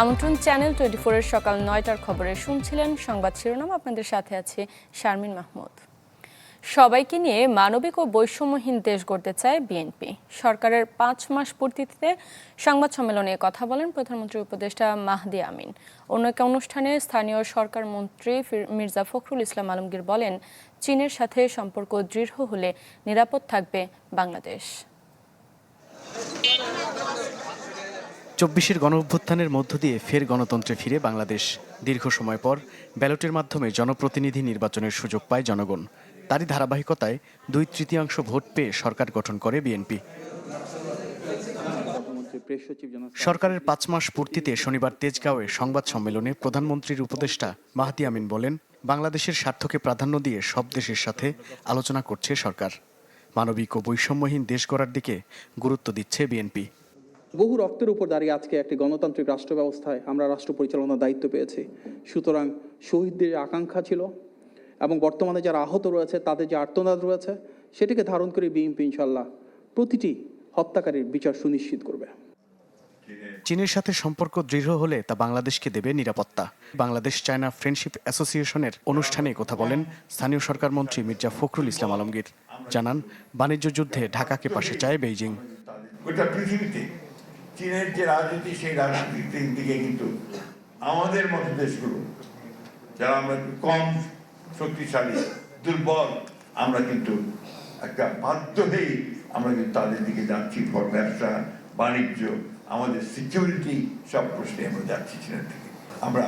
আমন্ত্রণ চ্যানেল 24 এর সকাল 9টার খবরে শুনছিলেন সংবাদ শিরোনাম। আপনাদের সাথে আছে শারমিন মাহমুদ। সবাইকে নিয়ে মানবিক ও বৈষম্যহীন দেশ গড়তে চায় বিএনপি। সরকারের 5 মাস পূর্তিতে সংবাদ সম্মেলনে কথা বলেন প্রধানমন্ত্রীর উপদেষ্টা মাহদি আমিন। অন্য এক অনুষ্ঠানে স্থানীয় সরকার মন্ত্রী মির্জা ফখরুল ইসলাম আলমগীর বলেন, চীনের সাথে সম্পর্ক দৃঢ় হলে নিরাপদ থাকবে বাংলাদেশ। 24-এর গণঅভ্যুত্থানের মধ্য দিয়ে ফের গণতন্ত্রে ফিরে বাংলাদেশ। দীর্ঘ সময় পর ব্যালটের মাধ্যমে জনপ্রতিনিধি নির্বাচনের সুযোগ পায় জনগণ। তারই ধারাবাহিকতায় 2/3 ভোট পেয়ে সরকার গঠন করে বিএনপি। সরকারের 5 মাস পূর্তিতে শনিবার তেজগাঁওয়ে সংবাদ সম্মেলনে প্রধানমন্ত্রীর উপদেষ্টা মাহদি আমিন বলেন, বাংলাদেশের স্বার্থকে প্রাধান্য দিয়ে সব দেশের সাথে আলোচনা করছে সরকার। মানবিক ও বৈষম্যহীন দেশ গড়ার দিকে গুরুত্ব দিচ্ছে বিএনপি। বহু রক্তের উপর দাঁড়িয়ে আজকে একটি গণতান্ত্রিক রাষ্ট্র ব্যবস্থায় আমরা রাষ্ট্র পরিচালনার দায়িত্ব পেয়েছি। সুতরাং শহীদদের আকাঙ্ক্ষা ছিল এবং বর্তমানে যারা আহত রয়েছে তাদের যে আর্তনাদ রয়েছে সেটিকে ধারণ করে বিএনপি ইনশাল্লাহ প্রতিটি হত্যাকারীর বিচার সুনিশ্চিত করবে। চীনের সাথে সম্পর্ক দৃঢ় হলে তা বাংলাদেশকে দেবে নিরাপত্তা। বাংলাদেশ চায়না ফ্রেন্ডশিপ অ্যাসোসিয়েশনের অনুষ্ঠানে কথা বলেন স্থানীয় সরকার মন্ত্রী মির্জা ফখরুল ইসলাম আলমগীর। জানান, বাণিজ্য যুদ্ধে ঢাকাকে পাশে চায় বেইজিং। পৃথিবীতে চীনের যে রাজনীতি, সেই রাজনীতির দিকে কিন্তু আমাদের মতো দেশগুলো যারা আমরা কম শক্তিশালী, দুর্বল, আমরা কিন্তু একটা বাধ্য হয়েই আমরা কিন্তু তাদের দিকে যাচ্ছি। ব্যবসা বাণিজ্য, আমাদের সিকিউরিটি, সব প্রশ্নে আমরা যাচ্ছি চীনের দিকে। আমরা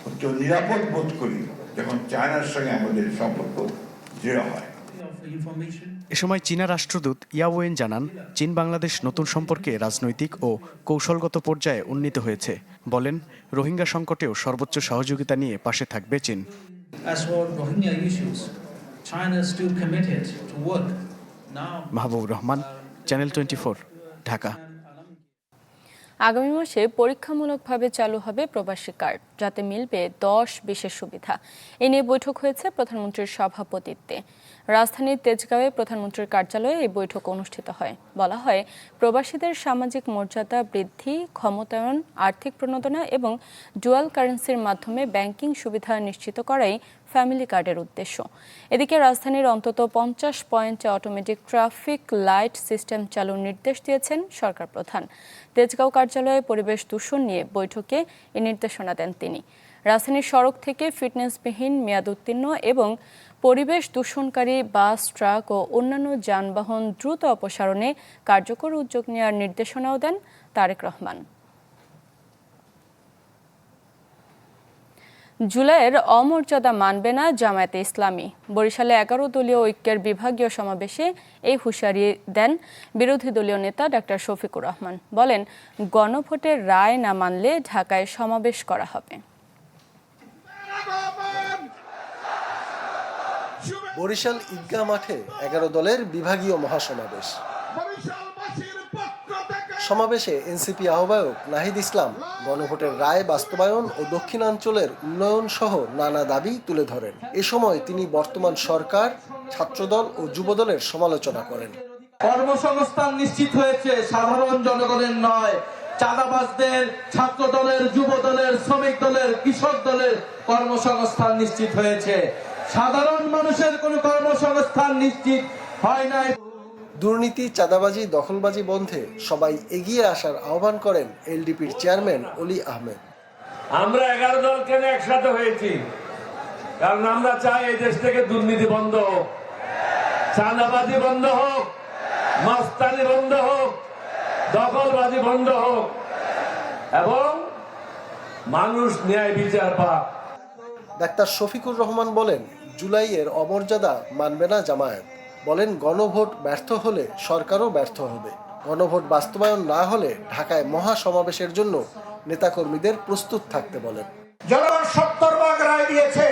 অত্যন্ত নিরাপদ বোধ করি যখন চায়নার সঙ্গে আমাদের সম্পর্ক দৃঢ় হয়। এ সময় চীনা রাষ্ট্রদূত ইয়াওয়েন জানান, চীন বাংলাদেশ নতুন সম্পর্কে রাজনৈতিক ও কৌশলগত পর্যায়ে উন্নীত হয়েছে। বলেন, রোহিঙ্গা সংকটেও সর্বোচ্চ সহযোগিতা নিয়ে পাশে থাকবে চীন। মাহবুবুর রহমান, চ্যানেল 24, ঢাকা। আগামী মাসে পরীক্ষামূলকভাবে চালু হবে প্রবাসী কার্ড, যাতে মিলবে 10 বিশেষ সুবিধা। এ নিয়ে বৈঠক হয়েছে প্রধানমন্ত্রীর সভাপতিত্বে। রাজধানীর তেজগাঁওয়ে প্রধানমন্ত্রীর কার্যালয়ে এই বৈঠক অনুষ্ঠিত হয়। বলা হয়, প্রবাসীদের সামাজিক মর্যাদা বৃদ্ধি, ক্ষমতায়ন, আর্থিক প্রণোদনা এবং ডুয়াল কারেন্সির মাধ্যমে ব্যাংকিং সুবিধা নিশ্চিত করাই ফ্যামিলি কার্ডের উদ্দেশ্য। এদিকে রাজধানীর অন্তত 50 পয়েন্টে অটোমেটিক ট্রাফিক লাইট সিস্টেম চালুর নির্দেশ দিয়েছেন সরকার প্রধান। তেজগাঁও কার্যালয়ে পরিবেশ দূষণ নিয়ে বৈঠকে এ নির্দেশনা দেন তিনি। রাজধানীর সড়ক থেকে ফিটনেসবিহীন, মেয়াদোত্তীর্ণ এবং পরিবেশ দূষণকারী বাস, ট্রাক ও অন্যান্য যানবাহন দ্রুত অপসারণে কার্যকর উদ্যোগ নেওয়ার নির্দেশনাও দেন তারেক রহমান। জুলাইয়ের অমর্যাদা মানবে না জামায়াতে ইসলামী। বরিশালে 11 দলীয় ঐক্যের বিভাগীয় সমাবেশে এই হুঁশিয়ারি দেন বিরোধী দলীয় নেতা ডাক্তার শফিকুর রহমান। বলেন, গণভোটের রায় না মানলে ঢাকায় সমাবেশ করা হবে। বরিশাল ঈদগাহ মাঠে 11 দলের বিভাগীয় মহাসমাবেশ। সমাবেশে এনসিপি আহ্বায়ক নাহিদ ইসলাম গণভোটের রায় বাস্তবায়ন ও দক্ষিণাঞ্চলের উন্নয়ন সহ নানা দাবি তুলে ধরেন। এ সময় তিনি বর্তমান সরকার, ছাত্রদল ও যুবদলের সমালোচনা করেন। কর্মসংস্থান নিশ্চিত হয়েছে, সাধারণ জনগণের নয়। চাঁদাবাজদের, ছাত্র দলের, যুব দলের, শ্রমিক দলের, কৃষক দলের কর্মসংস্থান নিশ্চিত হয়েছে। সাধারণ মানুষের কোনো কর্মসংস্থান নিশ্চিত হয় নাই। দুর্নীতি, চাঁদাবাজি, দখলবাজি বন্ধে সবাই এগিয়ে আসার আহ্বান করেন এলডিপির চেয়ারম্যান অলি আহমেদ। আমরা 11 দল কেন একসাথে হয়েছি? কারণ আমরা চাই এই দেশ থেকে দুর্নীতি বন্ধ হোক, চাঁদাবাজি বন্ধ হোক, মাস্তানি বন্ধ হোক, দখলবাজি বন্ধ হোক এবং মানুষ ন্যায় বিচার পাক। ডাক্তার শফিকুর রহমান বলেন, জুলাইয়ের অমর্যাদা মানবে না জামায়াত। বলেন, গণভোট ব্যর্থ হলে সরকারও ব্যর্থ হবে। গণভোট বাস্তবায়ন না হলে ঢাকায় মহাসমাবেশের জন্য নেতাকর্মীদের প্রস্তুত থাকতে বলেন। জনগণ 70 ভাগ রায় দিয়েছে,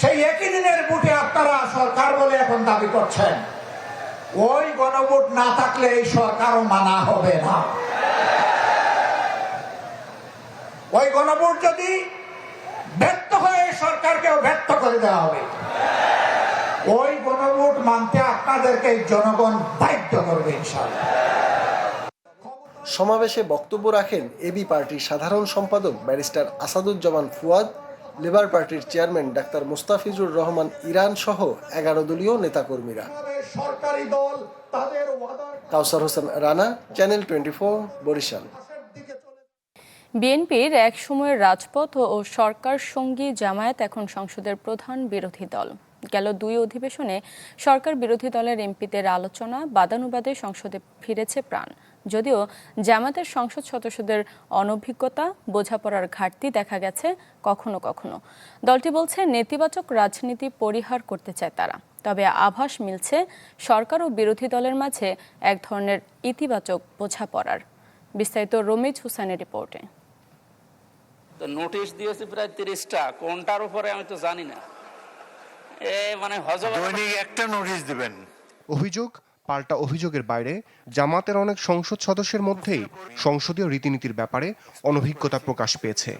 সেই একই দিনের ভোটে আপনারা সরকার বলে এখন দাবি করছেন। ওই গণভোট না থাকলে এই সরকারও মানা হবে না। ওই গণভোট যদি ব্যর্থ হয়, সরকারকেও ব্যর্থ করে দেওয়া হবে। ওই গণভোট মানতে আপনাদেরকে জনগণ বাধ্য করবে ইনশাআল্লাহ। সমাবেশে বক্তব্য রাখেন এবি পার্টির সাধারণ সম্পাদক ব্যারিস্টার আসাদুজ্জামান ফুয়াদ, লেবার পার্টির chairman doctor Mustafizur Rahman Iran সহ ১১ দলীয় নেতাকর্মীরা। কাউসার হোসেন রানা, চ্যানেল 24, বরিশাল। বিএনপির এক সময়ের রাজপথ ও সরকার সঙ্গী জামায়াত এখন সংসদের প্রধান বিরোধী দল। গেল ২ অধিবেশনে সরকার বিরোধী দলের এমপিদের আলোচনা বাদানুবাদে সংসদে ফিরেছে প্রাণ। যদিও জামায়াতের সংসদ সদস্যদের অনভিজ্ঞতা, বোঝাপড়ার ঘাটতি দেখা গেছে কখনো কখনো। দলটি বলছে নেতিবাচক রাজনীতি পরিহার করতে চায় তারা। তবে আভাস মিলছে সরকার ও বিরোধী দলের মাঝে এক ধরনের ইতিবাচক বোঝাপড়ার। বিস্তারিত রমিজ হুসাইনের রিপোর্টে। তো নোটিশ দিয়েছে প্রায় ৩০টা, কোনটার উপরে আমি তো জানি না। দৈনিক একটা নোটিশ দিবেন। অভিযোগ পাল্টা অভিযোগের বাইরে জামাতের অনেক সংসদ সদস্যের মধ্যেই সংসদীয় রীতিনীতির ব্যাপারে অনভিজ্ঞতা প্রকাশ পেয়েছে।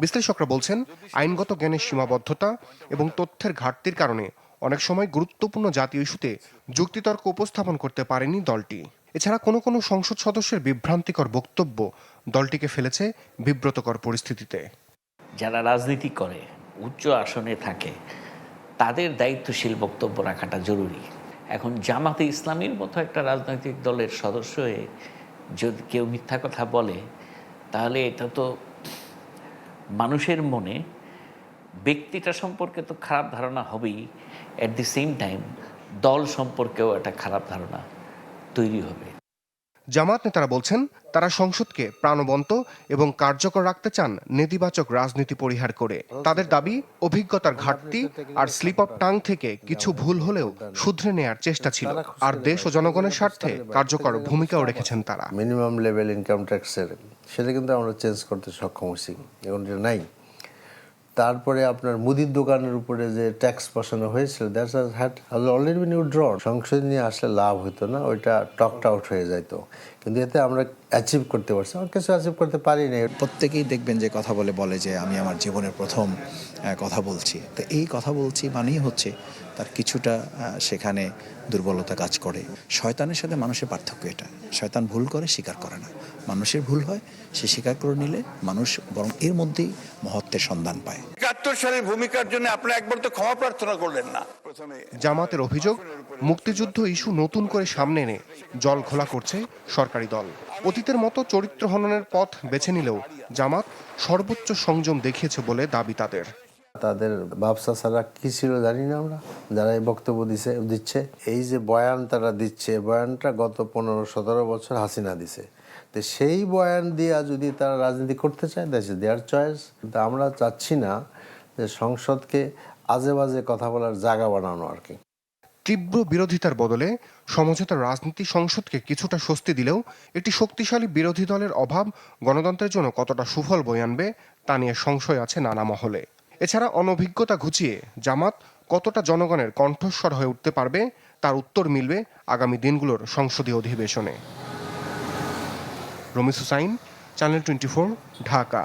বিশ্লেষকরা বলছেন, আইনগত জ্ঞানের সীমাবদ্ধতা এবং তথ্যের ঘাটতির কারণে অনেক সময় গুরুত্বপূর্ণ জাতীয় ইস্যুতে যুক্তিতর্ক উপস্থাপন করতে পারেনি দলটি। এছাড়া কোনো কোনো সংসদ সদস্যের বিভ্রান্তিকর বক্তব্য দলটিকে ফেলেছে বিব্রতকর পরিস্থিতিতে। যারা রাজনীতি করে, উচ্চ আসনে থাকে, তাদের দায়িত্বশীল বক্তব্য রাখাটা জরুরি। এখন জামাতে ইসলামীর মতো একটা রাজনৈতিক দলের সদস্য হয়ে যদি কেউ মিথ্যা কথা বলে, তাহলে এটা তো মানুষের মনে ব্যক্তিটা সম্পর্কে তো খারাপ ধারণা হবেই, অ্যাট দি সেম টাইম দল সম্পর্কেও একটা খারাপ ধারণা তৈরি হবে। জামাত নেতারা বলছেন, তারা সংসদকে প্রাণবন্ত এবং কার্যকর রাখতে চান নেতিবাচক রাজনীতি পরিহার করে। তাদের দাবি, অভিজ্ঞতার ঘাটতি আর স্লিপ অফ টাং থেকে কিছু ভুল হলেও শুধরে নেয়ার চেষ্টা ছিল, আর দেশ ও জনগণের স্বার্থে কার্যকর ভূমিকাও রেখেছেন তারা। মিনিমাম লেভেল ইনকাম ট্যাক্সের সেটা কিন্তু আমরা চেঞ্জ করতে সক্ষম হয়েছি, এখন যেটা নাই। তারপরে আপনার মুদির দোকানের উপরে যে ট্যাক্স বসানো হয়েছিল, that's had already been withdrawn. সংসদ নিয়ে আসলে লাভ হতো না, ওইটা টকড আউট হয়ে যেত। কিন্তু এতে আমরা অ্যাচিভ করতে পারছি, আমার কিছু অ্যাচিভ করতে পারিনি। প্রত্যেকেই দেখবেন যে কথা বলে যে আমি আমার জীবনের প্রথম কথা বলছি। তো এই কথা বলছি মানেই হচ্ছে তার কিছুটা সেখানে দুর্বলতা কাজ করে। শয়তানের সাথে মানুষের পার্থক্য এটা, শয়তান ভুল করে, স্বীকার করে না। মানুষের ভুল হয়, সে স্বীকার করে নিলে মানুষ বরং এর মধ্যেই মহত্বের সন্ধান পায়। ৭১ সালের ভূমিকার জন্য আপনি একবার তো ক্ষমা প্রার্থনা করলেন না। জামাতের অভিযোগ, মুক্তিযুদ্ধ ইস্যু নতুন করে সামনে এনে জল ঘোলা করছে সরকারি দল। অতীতের মতো চরিত্র হননের পথ বেছে নিলেও জামাত সর্বোচ্চ সংযম দেখিয়েছে বলে দাবি তাদের। তাদের ব্যবসা ছাড়া কি ছিল জানি না আমরা, যারা এই বক্তব্য দিচ্ছে। এই যে বয়ান তারা দিচ্ছে, বয়ানটা গত ১৫-১৭ বছর হাসিনা দিছে। তো সেই বয়ান দিয়ে যদি তারা রাজনীতি করতে চায়, দ্যাটস দেয়ার চয়েস। কিন্তু আমরা চাচ্ছি না যে সংসদকে আজে বাজে কথা বলার জায়গা বানানো আর কি। তীব্র বিরোধিতার বদলে সমঝোতার রাজনীতি সংসদকে কিছুটা স্বস্তি দিলেও একটি শক্তিশালী বিরোধী দলের অভাব গণতন্ত্রের জন্য কতটা সুফল বয়ে আনবে তা নিয়ে সংশয় আছে নানা মহলে। এছাড়া অনভিজ্ঞতা ঘুচিয়ে জামাত কতটা জনগণের কণ্ঠস্বর হয়ে উঠতে পারবে তার উত্তর মিলবে আগামী দিনগুলোর সংসদীয় অধিবেশনে। রমিজ হুসাইন, চ্যানেল 24, ঢাকা।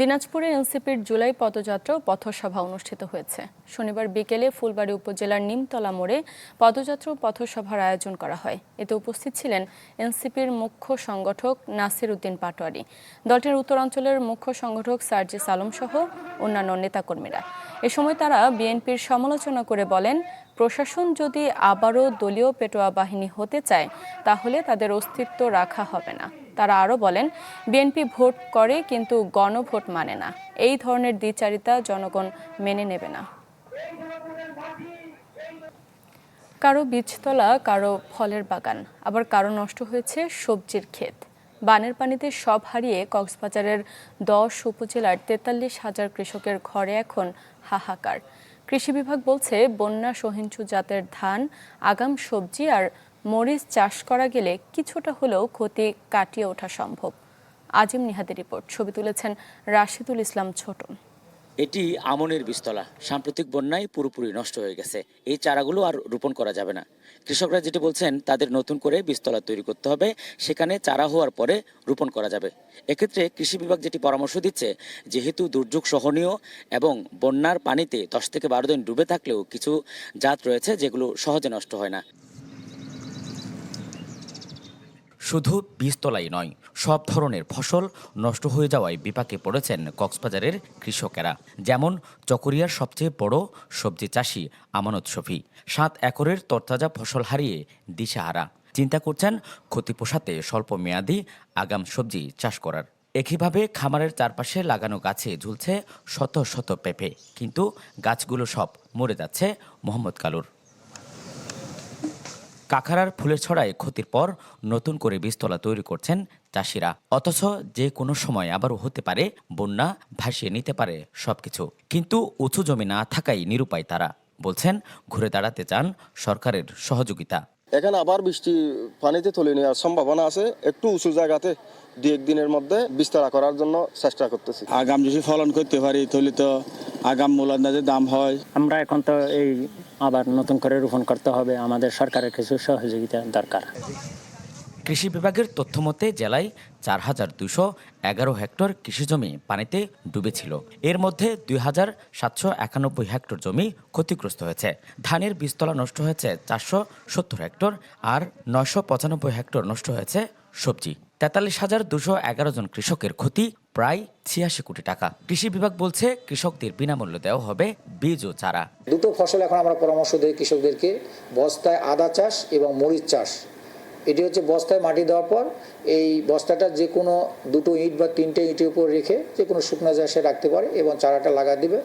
দিনাজপুরে এনসিপির জুলাই পদযাত্রা ও পথসভা অনুষ্ঠিত হয়েছে। শনিবার বিকেলে ফুলবাড়ী উপজেলার নিমতলা মোড়ে পদযাত্রা ও পথসভার আয়োজন করা হয়। এতে উপস্থিত ছিলেন এনসিপির মুখ্য সংগঠক নাসির উদ্দিন পাটোয়ারি, দলটির উত্তরাঞ্চলের মুখ্য সংগঠক সার্জিস আলম সহ অন্যান্য নেতাকর্মীরা। এ সময় তারা বিএনপির সমালোচনা করে বলেন, প্রশাসন যদি আবারও দলীয় পেটোয়া বাহিনী হতে চায় তাহলে তাদের অস্তিত্ব রাখা হবে না। তারা আরও বলেন, বিএনপি ভোট করে কিন্তু গণভোট মানে না। এই ধরনের দ্বিচারিতা জনগণ মেনে নেবে না। কারো বীজতলা, কারো ফলের বাগান, আবার কারো নষ্ট হয়েছে সবজির ক্ষেত। বানের পানিতে সব হারিয়ে কক্সবাজারের 10 উপজেলার 43,000 কৃষকের ঘরে এখন হাহাকার। কৃষি বিভাগ বলছে, বন্যা সহিঞ্চু জাতের ধান, আগাম সবজি আর মরিচ চাষ করা গেলে কিছুটা হলেও ক্ষতি কাটিয়ে ওঠা সম্ভব। আজিম নিহাদের রিপোর্ট, ছবি তুলেছেন রাশিদুল ইসলাম ছোট। এটি আমনের বীজতলা, সাম্প্রতিক বন্যায় পুরোপুরি নষ্ট হয়ে গেছে। এই চারাগুলো আর রোপণ করা যাবে না। কৃষকরা যেটি বলছেন, তাদের নতুন করে বীজতলা তৈরি করতে হবে, সেখানে চারা হওয়ার পরে রোপণ করা যাবে। এক্ষেত্রে কৃষি বিভাগ যেটি পরামর্শ দিচ্ছে, যেহেতু দুর্যোগ সহনীয় এবং বন্যার পানিতে 10 থেকে 12 দিন ডুবে থাকলেও কিছু জাত রয়েছে যেগুলো সহজে নষ্ট হয় না। শুধু বীজতলাই নয়, সব ধরনের ফসল নষ্ট হয়ে যাওয়ায় বিপাকে পড়েছেন কক্সবাজারের কৃষকেরা। যেমন চকরিয়ার সবচেয়ে বড় সবজি চাষি আমানত শফি 7 একরের তরতাজা ফসল হারিয়ে দিশেহারা। চিন্তা করছেন ক্ষতি পোষাতে স্বল্প মেয়াদী আগাম সবজি চাষ করার। একইভাবে খামারের চারপাশে লাগানো গাছে ঝুলছে শত শত পেঁপে, কিন্তু গাছগুলো সব মরে যাচ্ছে মোহাম্মদ কালুর। কাঁকড়ার ফুলের ছড়ায় ক্ষতির পর নতুন করে বীজতলা তৈরি করছেন চাষিরা। অথচ যে কোনো সময় আবারও হতে পারে বন্যা, ভাসিয়ে নিতে পারে সবকিছু। কিন্তু উঁচু জমি না থাকায় নিরুপায় তারা। বলছেন ঘুরে দাঁড়াতে চান সরকারের সহযোগিতা। এখানে আবার বৃষ্টি পানিতে তুলে নেওয়ার সম্ভাবনা আছে। একটু উঁচু জায়গাতে 2-1 দিনের মধ্যে বিস্তার করার জন্য চেষ্টা করতেছি। আগাম যদি ফলন করতে পারি তাহলে তো আগাম মূল আন্দাজে দাম হয়। আমরা এখন তো এই আবার নতুন করে রোপণ করতে হবে, আমাদের সরকারের কিছু সহযোগিতা দরকার। কৃষি বিভাগের তথ্য মতে জেলায় 4,211 হেক্টর কৃষিজমি পানিতে ডুবেছিল। এর মধ্যে 2,791 হেক্টর জমি ক্ষতিগ্রস্ত হয়েছে। ধানের বীজতলা নষ্ট হয়েছে 470 হেক্টর, আর 995 হেক্টর নষ্ট হয়েছে সবজি। 43,211 জন কৃষকের ক্ষতি প্রায় 86 কোটি টাকা। কৃষি বিভাগ বলছে কৃষকদের বিনামূল্যে দেওয়া হবে বীজ ও চারা। দুটো ফসল এখন আমরা পরামর্শ দিই কৃষকদেরকে, বস্তায় আদা চাষ এবং মরিচ চাষ। এটি হচ্ছে বস্তায় মাটি দেওয়ার পর এই বস্তাটা যে কোনো 2 ইট বা 3টে ইটের উপর রেখে যে কোনো শুকনো জায়গায় সে রাখতে পারে এবং চারাটা লাগা দিবে।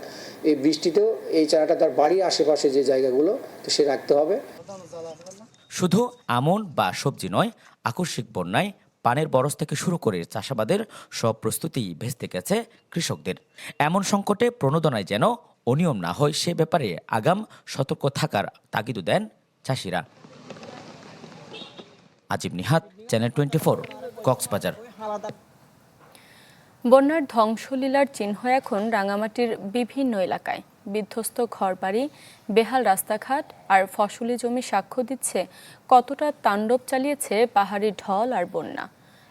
এই বৃষ্টিতেও এই চারাটা তার বাড়ির আশেপাশে যে জায়গাগুলো তো সে রাখতে হবে। শুধু আমন বা সবজি নয়, আকস্মিক বন্যায় পানের বরজ থেকে শুরু করে চাষাবাদের সব প্রস্তুতি ভেস্তে গেছে কৃষকদের। এমন সংকটে প্রণোদনায় যেন অনিয়ম না হয় সে ব্যাপারে আগাম সতর্ক থাকার তাগিদ দেন চাষিরা। আজিব নিহাত, চ্যানেল 24, কক্সবাজার। বন্যার ধ্বংসলীলার চিহ্ন এখন রাঙামাটির বিভিন্ন এলাকায়। বিধ্বস্ত ঘরবাড়ি, বেহাল রাস্তাঘাট আর ফসলি জমি সাক্ষ্য দিচ্ছে কতটা তাণ্ডব চালিয়েছে পাহাড়ি ঢল আর বন্যা।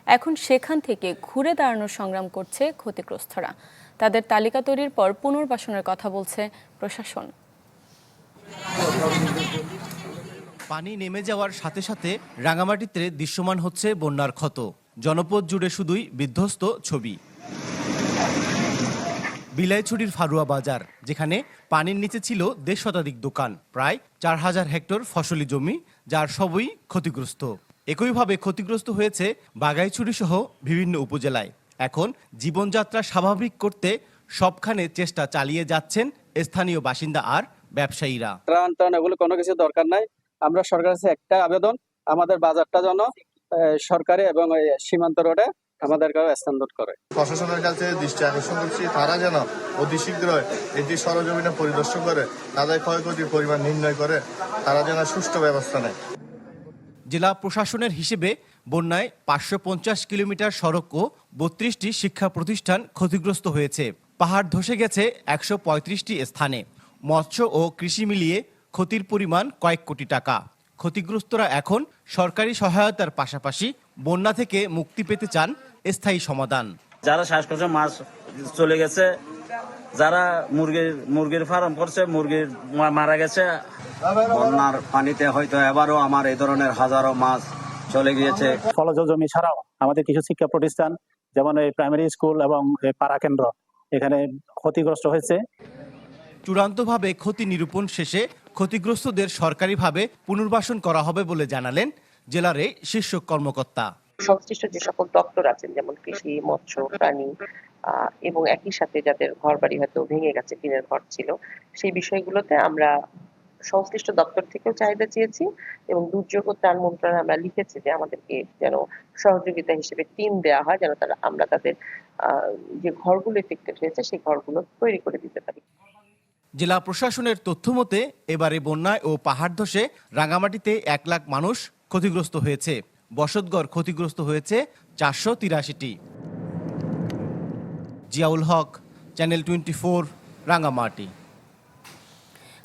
এখন সেখান থেকে ঘুরে দাঁড়ানোর সংগ্রাম করছে ক্ষতিগ্রস্তরা। তাদের তালিকা তৈরির পর পুনর্বাসনের কথা বলছে প্রশাসন। পানি নেমে যাওয়ার সাথে সাথে রাঙামাটিতে দৃশ্যমান হচ্ছে বন্যার ক্ষত। জনপদ জুড়ে শুধুই বিধ্বস্ত ছবি। বিলাইছড়ির ফারুয়া বাজার, যেখানে পানির নিচে ছিল 1.5 শতাধিক দোকান, প্রায় 4,000 হেক্টর ফসলি জমি, যার সবই ক্ষতিগ্রস্ত। একইভাবে ক্ষতিগ্রস্ত হয়েছে বাগাইছড়ি সহ বিভিন্ন উপজেলায়। এখন জীবনযাত্রা স্বাভাবিক করতে সবখানে চেষ্টা চালিয়ে যাচ্ছেন স্থানীয় বাসিন্দা আর ব্যবসায়ীরা। ত্রাণ এগুলো কোনো কিছু দরকার নাই। আমরা সরকারের কাছে একটা আবেদন, আমাদের বাজারটা যেন সরকারি এবং সীমান্ত রোডে আমাদের স্থানান্তর করে। প্রশাসনের কাছে দৃষ্টি আকর্ষণ করছি, তারা যেন অতি শীঘ্রই এটি সরজমিনে পরিদর্শন করে তাদের ক্ষয়ক্ষতির পরিমাণ নির্ণয় করে তারা যেন সুষ্ঠু ব্যবস্থা নেয়। জেলা প্রশাসনের হিসেবে বন্যায় 550 কিলোমিটার সড়ক ও 32টি শিক্ষা প্রতিষ্ঠান ক্ষতিগ্রস্ত হয়েছে। পাহাড় ধসে গেছে 135টি স্থানে। মৎস্য ও কৃষি মিলিয়ে ক্ষতির পরিমাণ কয়েক কোটি টাকা। ক্ষতিগ্রস্তরা এখন সরকারি সহায়তার পাশাপাশি বন্যা থেকে মুক্তি পেতে চান স্থায়ী সমাধান। যারা শ্বাসকষ্ট মাছ চলে গেছে, যারা মুরগির ফার্ম করছে, মুরগির মারা গেছে। বন্যার পানিতে হয়তো এবারও আমার এই ধরনের হাজারো মাছ চলে গিয়েছে। ফলজ জমি ছাড়াও আমাদের কিছু শিক্ষা প্রতিষ্ঠান যেমন এই প্রাইমারি স্কুল এবং পাড়া কেন্দ্র এখানে ক্ষতিগ্রস্ত হয়েছে। চূড়ান্তভাবে ক্ষতি নিরূপণ শেষে ক্ষতিগ্রস্তদের সরকারিভাবে পুনর্বাসন করা হবে বলে জানালেন জেলার এই শীর্ষ কর্মকর্তা। সংশ্লিষ্ট যে সকল দপ্তর আছেন, যেমন কৃষি, মৎস্য, প্রাণী এবং একই সাথে যাদের ঘর বাড়ি হয়তো ভেঙে গেছে, টিনের ঘর ছিল, সেই বিষয়গুলোতে আমরা সংশ্লিষ্ট দপ্তর থেকেও চাহিদা চেয়েছি এবং দুর্যোগ ও ত্রাণ মন্ত্রণালয়ে আমরা লিখেছি যে আমাদেরকে যেন সহযোগিতা হিসেবে টিম দেওয়া হয়, যেন আমরা তাদের যে ঘরগুলো এফেক্টেড হয়েছে সেই ঘরগুলো তৈরি করে দিতে পারি। জেলা প্রশাসনের তথ্য মতে এবারে বন্যায় ও পাহাড় ধসে রাঙামাটিতে 1 লাখ মানুষ ক্ষতিগ্রস্ত হয়েছে। বসতঘর ক্ষতিগ্রস্ত হয়েছে 483টি। জিয়াউল হক, চ্যানেল 24, রাঙামাটি।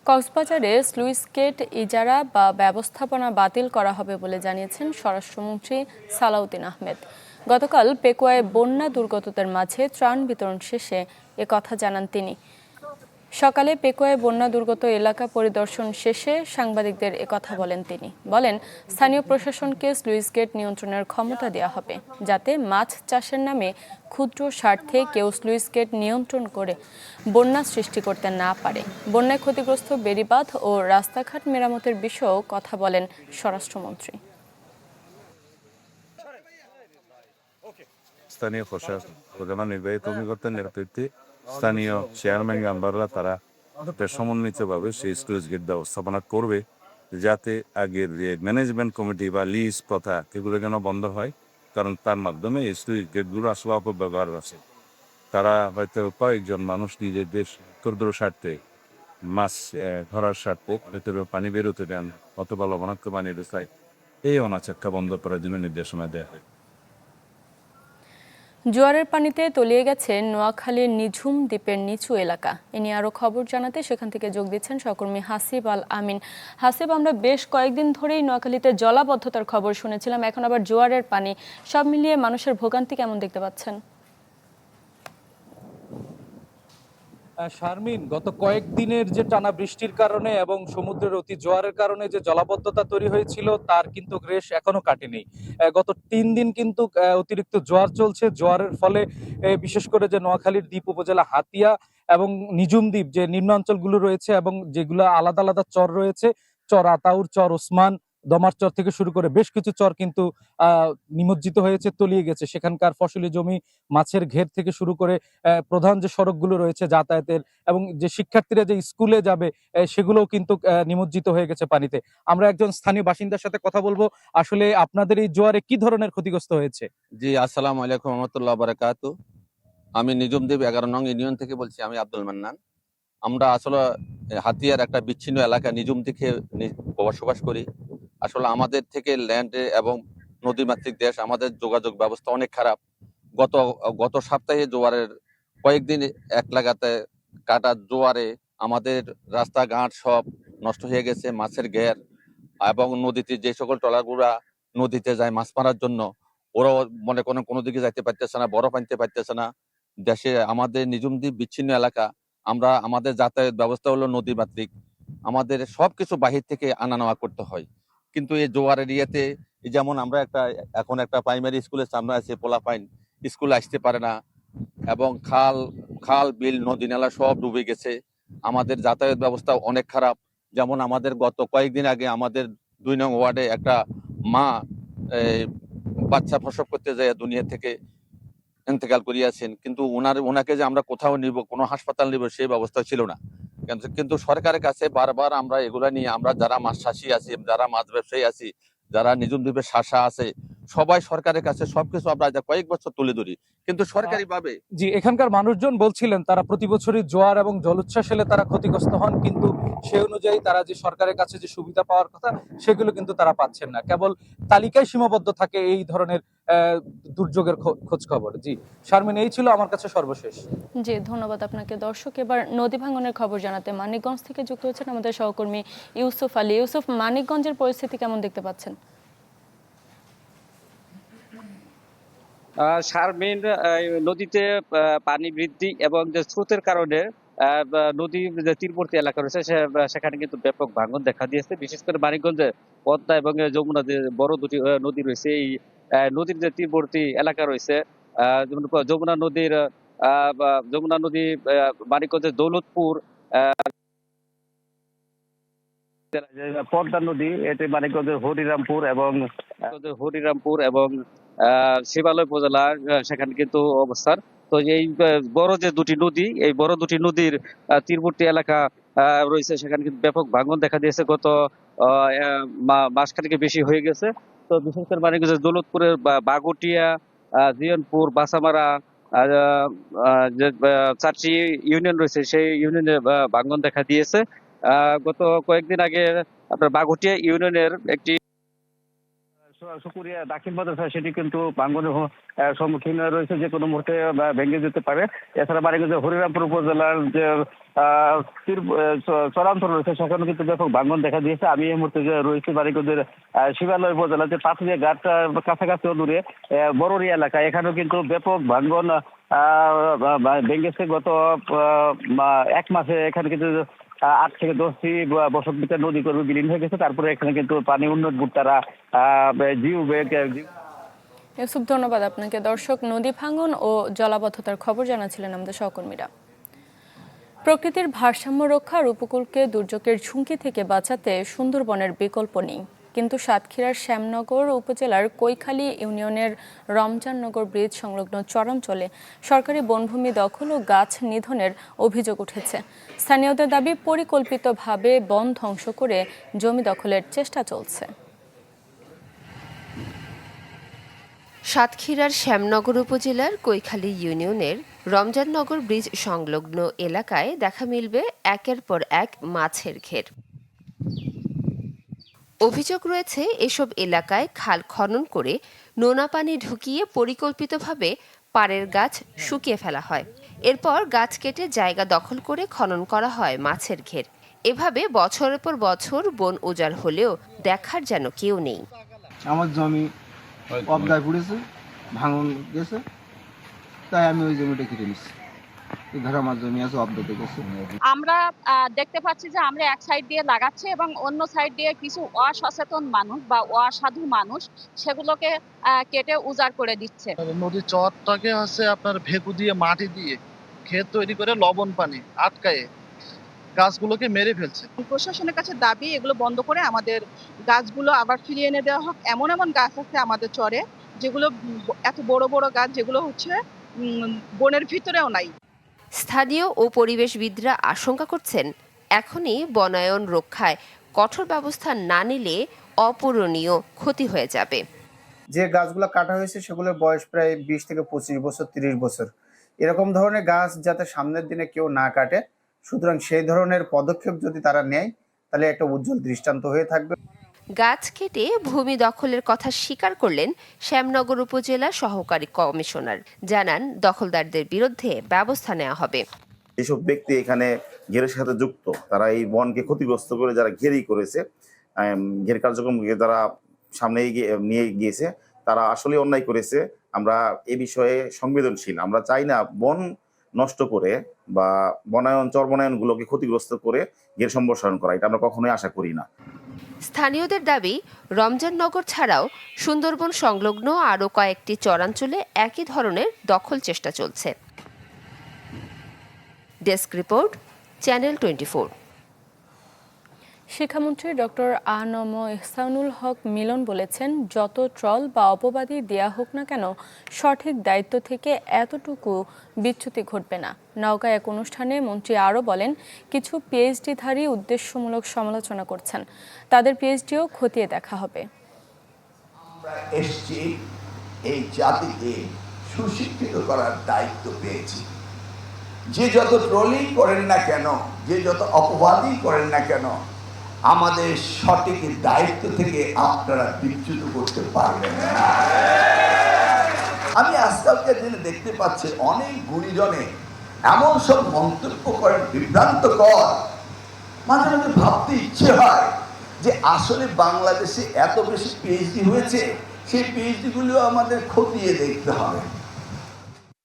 কক্সবাজারে স্লুইস গেট ইজারা বা ব্যবস্থাপনা বাতিল করা হবে বলে জানিয়েছেন স্বরাষ্ট্রমন্ত্রী সালাউদ্দিন আহমেদ। গতকাল পেকুয়ায় বন্যা দুর্গতদের মাঝে ত্রাণ বিতরণ শেষে একথা জানান তিনি। সকালে পেকুয়ায় বন্যা দুর্গত এলাকা পরিদর্শন শেষে সাংবাদিকদের একথা বলেন তিনি। বলেন, স্থানীয় প্রশাসনকে স্লুইস গেট নিয়ন্ত্রণের ক্ষমতা দেওয়া হবে, যাতে মাছ চাষের নামে ক্ষুদ্র স্বার্থে কেউ স্লুইস গেট নিয়ন্ত্রণ করে বন্যা সৃষ্টি করতে না পারে। বন্যায় ক্ষতিগ্রস্ত বেড়িবাঁধ ও রাস্তাঘাট মেরামতের বিষয়েও কথা বলেন স্বরাষ্ট্রমন্ত্রী। স্থানীয় প্রশাসন প্রধান নির্বাহী কর্মকর্তার নেতৃত্বে স্থানীয় চেয়ারম্যান মেম্বাররা তারা সমন্বিতভাবে সেই স্লুইস গেট ব্যবস্থাপনা করবে, যাতে আগের যে ম্যানেজমেন্ট কমিটি বা লিজ প্রথা এগুলো যেন বন্ধ হয়। কারণ তার মাধ্যমে এই স্লুইস গেটগুলো আসলে অপব্যবহার আছে। তারা হয়তো কয়েকজন মানুষ নিজেদের ক্ষুদ্র স্বার্থে মাছ ধরার স্বার্থে ভেতরে পানি বেরোতে দেন অথবা লবণাক্ত পানি বেরোয়, এই অনাচারটা বন্ধ করার জন্য নির্দেশনা দেওয়া হয়। জোয়ারের পানিতে তলিয়ে গেছে নোয়াখালীর নিঝুম দ্বীপের নিচু এলাকা। এ নিয়ে আরো খবর জানাতে সেখান থেকে যোগ দিচ্ছেন সহকর্মী হাসিব আল আমিন। হাসিব, আমরা বেশ কয়েকদিন ধরেই নোয়াখালীতে জলাবদ্ধতার খবর শুনেছিলাম, এখন আবার জোয়ারের পানি, সব মিলিয়ে মানুষের ভোগান্তি কেমন দেখতে পাচ্ছেন? শারমিন, গত কয়েকদিনের যে টানা বৃষ্টির কারণে এবং সমুদ্রের অতি জোয়ারের কারণে যে জলাবদ্ধতা তৈরি হয়েছিল তার কিন্তু রেশ এখনো কাটেনি। গত 3 দিন কিন্তু অতিরিক্ত জোয়ার চলছে। জোয়ারের ফলে বিশেষ করে যে নোয়াখালীর দ্বীপ উপজেলা হাতিয়া এবং নিঝুম দ্বীপ যে নিম্নাঞ্চলগুলো রয়েছে এবং যেগুলো আলাদা আলাদা চর রয়েছে, চর আতাউর, চর ওসমান, দমার চর থেকে শুরু করে বেশ কিছু চর কিন্তু নিমজ্জিত হয়েছে, তলিয়ে গেছে। সেখানকার ফসলি জমি, মাছের ঘের থেকে শুরু করে প্রধান যে সড়কগুলো রয়েছে যাতায়াতের এবং যে শিক্ষার্থীরা যে স্কুলে যাবে সেগুলোও কিন্তু নিমজ্জিত হয়ে গেছে পানিতে। আমরা একজন স্থানীয় বাসিন্দার সাথে কথা বলবো, আসলে আপনাদের এই জোয়ারে কি ধরনের ক্ষতিগ্রস্ত হয়েছে? জি, আসসালামু আলাইকুম রহমতুল্লাহ বারাকাতু। আমি নিঝুমদ্বীপ 11 নং ইউনিয়ন থেকে বলছি, আমি আব্দুল মান্নান। আমরা আসলে হাতিয়ার একটা বিচ্ছিন্ন এলাকা নিঝুম থেকে বসবাস করি। আসলে আমাদের থেকে ল্যান্ডে এবং নদীমাতৃক দেশ, আমাদের যোগাযোগ ব্যবস্থা অনেক খারাপ। গত সপ্তাহে জোয়ারের কয়েকদিন এক লাগাতে কাটা জোয়ারে আমাদের রাস্তাঘাট সব নষ্ট হয়ে গেছে। মাছের ঘের এবং নদীতে যে সকল ট্রলারগুলা নদীতে যায় মাছ মারার জন্য, ওরাও মনে করেন কোনো দিকে যাইতে পারতেছে না, বরফ আনতে পারতেছে না। দেশে আমাদের নিঝুমদ্বীপ বিচ্ছিন্ন এলাকা, আমরা আমাদের যাতায়াত ব্যবস্থা হলো নদী মাতৃক, আমাদের সবকিছু বাহির থেকে আনা নেওয়া করতে হয়। কিন্তু এই জোয়ারের ইয়েতে যেমন আমরা এখন একটা প্রাইমারি স্কুলের সামনে আছে, পোলাপাইন স্কুলে আসতে পারে না এবং খাল বিল নদী নালা সব ডুবে গেছে। আমাদের যাতায়াত ব্যবস্থা অনেক খারাপ। যেমন আমাদের গত কয়েকদিন আগে আমাদের 2 নং ওয়ার্ডে একটা মা বাচ্চা প্রসব করতে যায় দুনিয়া থেকে ইন্তেকাল করিয়াছেন, কিন্তু ওনাকে যে আমরা কোথাও নিব, কোনো হাসপাতাল নিব সেই ব্যবস্থা ছিল না। কিন্তু সরকারের কাছে বারবার আমরা এগুলা নিয়ে, আমরা যারা মাছ চাষি আছি, যারা মাছ ব্যবসায়ী আছি, যারা নিঝুম দ্বীপের শাসা আছে, সবাই সরকারের কাছে সবকিছু আমরা কয়েক বছর তুলে ধরি, কিন্তু সরকারি ভাবে। জি, এখানকার মানুষজন বলছিলেন তারা প্রতি বছরই জোয়ার এবং জলোচ্ছ্বাস এলে তারা ক্ষতিগ্রস্ত হন, কিন্তু সে অনুযায়ী তারা যে সরকারের কাছে যে সুবিধা পাওয়ার কথা সেগুলো কিন্তু তারা পাচ্ছেন না। কেবল তালিকায় সীমাবদ্ধ থাকে এই ধরনের দুর্যোগের খোঁজ খবর। জি শারমিন, এই ছিল আমার কাছে সর্বশেষ। জি, ধন্যবাদ আপনাকে। দর্শক, এবার নদী ভাঙনের খবর জানাতে মানিকগঞ্জ থেকে যুক্ত হচ্ছেন আমাদের সহকর্মী ইউসুফ আলী। ইউসুফ, মানিকগঞ্জের পরিস্থিতি কেমন দেখতে পাচ্ছেন? শারমিন, নদীতে পানি বৃদ্ধি এবং যে স্রোতের কারণে নদীর যে তীরবর্তী এলাকা রয়েছে সেখানে কিন্তু ব্যাপক ভাঙন দেখা দিয়েছে। বিশেষ করে মানিকগঞ্জে পদ্মা এবং যমুনা যে বড় দুটি নদী রয়েছে, এই নদীর যে তীরবর্তী এলাকা রয়েছে, যেমন যমুনা নদী মানিকগঞ্জের দৌলতপুর, পদ্মা নদী এটি মানিকগঞ্জের হরিরামপুর এবং শিবালয় উপজেলা, সেখানে কিন্তু অবস্থান। তো এই বড় যে দুটি নদী, এই বড় দুটি নদীর তীরবর্তী এলাকা রয়েছে, সেখানে কিন্তু ব্যাপক ভাঙন দেখা দিয়েছে। গত মাসখানেক বেশি হয়ে গেছে। তো বিশেষ করে মানিকগঞ্জের দৌলতপুরের বাগুটিয়া, জিয়নপুর, বাসামারা যে 4টি ইউনিয়ন রয়েছে, সেই ইউনিয়নে ভাঙন দেখা দিয়েছে। গত কয়েকদিন আগে আপনার বাগুটিয়া ইউনিয়নের একটি সুকুরিয়া দাখিল মাদ্রাসা সেটি কিন্তু ভাঙ্গনের সম্মুখীন রয়েছে, যে কোনো মুহূর্তে ভেঙে যেতে পারে। এছাড়া মানিকগঞ্জের হরিরামপুর উপজেলার যে চরাঞ্চল রয়েছে সেখানে কিন্তু ব্যাপক ভাঙ্গন দেখা দিয়েছে। আমি এই মুহূর্তে রয়েছি মানিকগঞ্জের শিবালয় উপজেলার যে পাথুরিয়া ঘাট কাছাকাছি দূরে বড়রি এলাকা, এখানেও কিন্তু ব্যাপক ভাঙ্গন ভেঙেছে। গত 1 মাসে এখানে কিন্তু 8 থেকে 10টি বসত ভিটার নদী করবে বিলীন হয়ে গেছে। তারপরে এখানে কিন্তু পানি উন্নত তারা ইউসুফ, ধন্যবাদ আপনাকে। দর্শক, নদী ভাঙন ও জলাবদ্ধতার খবর জানাচ্ছিলেন আমাদের সহকর্মীরা। প্রকৃতির ভারসাম্য রক্ষা আর উপকূলকে দুর্যোগের ঝুঁকি থেকে বাঁচাতে সুন্দরবনের বিকল্প নেই, কিন্তু সাতক্ষীরার শ্যামনগর উপজেলার কৈখালী ইউনিয়নের রমজাননগর ব্রিজ সংলগ্ন চরাঞ্চলে সরকারি বনভূমি দখল ও গাছ নিধনের অভিযোগ উঠেছে। স্থানীয়দের দাবি, পরিকল্পিতভাবে বন ধ্বংস করে জমি দখলের চেষ্টা চলছে। সাতক্ষীরার শ্যামনগর উপজেলার কৈখালী ইউনিয়নের রমজাননগর ব্রিজ সংলগ্ন এলাকায় দেখা মিলবে একের পর এক মাছের ঘের। অভিযোগ রয়েছে, এসব এলাকায় খাল খনন করে নোনা পানি ঢুকিয়ে পরিকল্পিতভাবে পাড়ের গাছ শুকিয়ে ফেলা হয়। এরপর গাছ কেটে জায়গা দখল করে খনন করা হয় মাছের ঘের। এভাবে বছরের পর বছর বন উজাড় হলেও দেখার যেন কেউ নেই। আমার জমি অবদায় পড়েছে, ভাঙন গেছে, তাই আমি ওই জমিটা কেটে নিচ্ছি। ধর আমার জমি আছে অবদাতে গেছে। আমরা দেখতে পাচ্ছি যে আমরা এক সাইড দিয়ে লাগাচ্ছি এবং অন্য সাইড দিয়ে কিছু অসচেতন মানুষ বা অসাধু মানুষ সেগুলোকে কেটে উজাড় করে দিচ্ছে। নদীর চরটাকে আপনার ভেকু দিয়ে মাটি দিয়ে ক্ষেত তৈরি করে লবণ পানি আটকায়ে গাছগুলোকে মেরে ফেলছে। প্রশাসনের কাছে দাবি, এগুলো বন্ধ করে আমাদের গাছগুলো আবার ফিরিয়ে এনে দেওয়া হোক। এমন এমন গাছ আছে আমাদের চরে যেগুলো এত বড় বড় গাছ, যেগুলো বনের ভিতরেও নাই। স্থানীয় ও পরিবেশবিদরা আশঙ্কা করছেন, এখনই বনায়ন রক্ষায় কঠোর ব্যবস্থা না নিলে অপূরণীয় ক্ষতি হয়ে যাবে। যে গাছগুলো কাটা হয়েছে সেগুলোর বয়স প্রায় 20 থেকে 25 বছর, 30 বছর। এরকম ধরনের গাছ যাতে সামনের দিনে কেউ না কাটে, সুতরাং সেই ধরনের পদক্ষেপ যদি তারা নেয় তাহলে একটা উজ্জ্বল দৃষ্টান্ত হয়ে থাকবে। গাছ কেটে ভূমি দখলের কথা স্বীকার করলেন শ্যামনগর উপজেলা সহকারী কমিশনার। জানান, দখলদারদের বিরুদ্ধে ব্যবস্থা নেওয়া হবে। এসব ব্যক্তি এখানে ঘেরের সাথে যুক্ত, তারা এই বনকে ক্ষতিগ্রস্ত করে যারা ঘেরি করেছে, ঘের কার্যক্রমকে তারা সামনে নিয়ে গিয়েছে, তারা আসলে অন্যায় করেছে। আমরা এ বিষয়ে সংবেদনশীল। আমরা চাই না বন নষ্ট করে বা বনায়ন চর বনায়নগুলোকে ক্ষতিগ্রস্ত করে ঘের সম্প্রসারণ করা, এটা আমরা কখনোই আশা করি না। স্থানীয়দের দাবি, রমজাননগর ছাড়াও সুন্দরবন সংলগ্ন আরও কয়েকটি চরাঞ্চলে একই ধরনের দখল চেষ্টা চলছে। Desk report, channel 24। শিক্ষামন্ত্রী ডক্টর আ.ন.ম ইহসানুল হক মিলন বলেছেন, যত ট্রল বা অপবাদই দেয়া হোক না কেন, সঠিক দায়িত্ব থেকে এতটুকু বিচ্যুতি ঘটবে না। নওগাঁয় এক অনুষ্ঠানে মন্ত্রী আরও বলেন, কিছু পিএইচডিধারী উদ্দেশ্যমূলক সমালোচনা করছেন, তাদের পিএইচডিও খতিয়ে দেখা হবে। আমরা এসছি এই জাতিকে সুশিক্ষিত করার দায়িত্ব পেয়েছি। যে যত ট্রলিং করেন না কেন, যে যত অপবাদই করেন না কেন, আমাদের সঠিক দায়িত্ব থেকে আপনারা বিচ্যুত করতে পারবেন না। আমি আজকালকার দিনে দেখতে পাচ্ছি অনেক গুণীজনে এমন সব মন্তব্য করেন বিভ্রান্তকর, মাঝে মাঝে ভাবতে ইচ্ছে হয় যে আসলে বাংলাদেশে এত বেশি পিএইচডি হয়েছে, সেই পিএইচডি গুলো আমাদের খতিয়ে দেখতে হবে।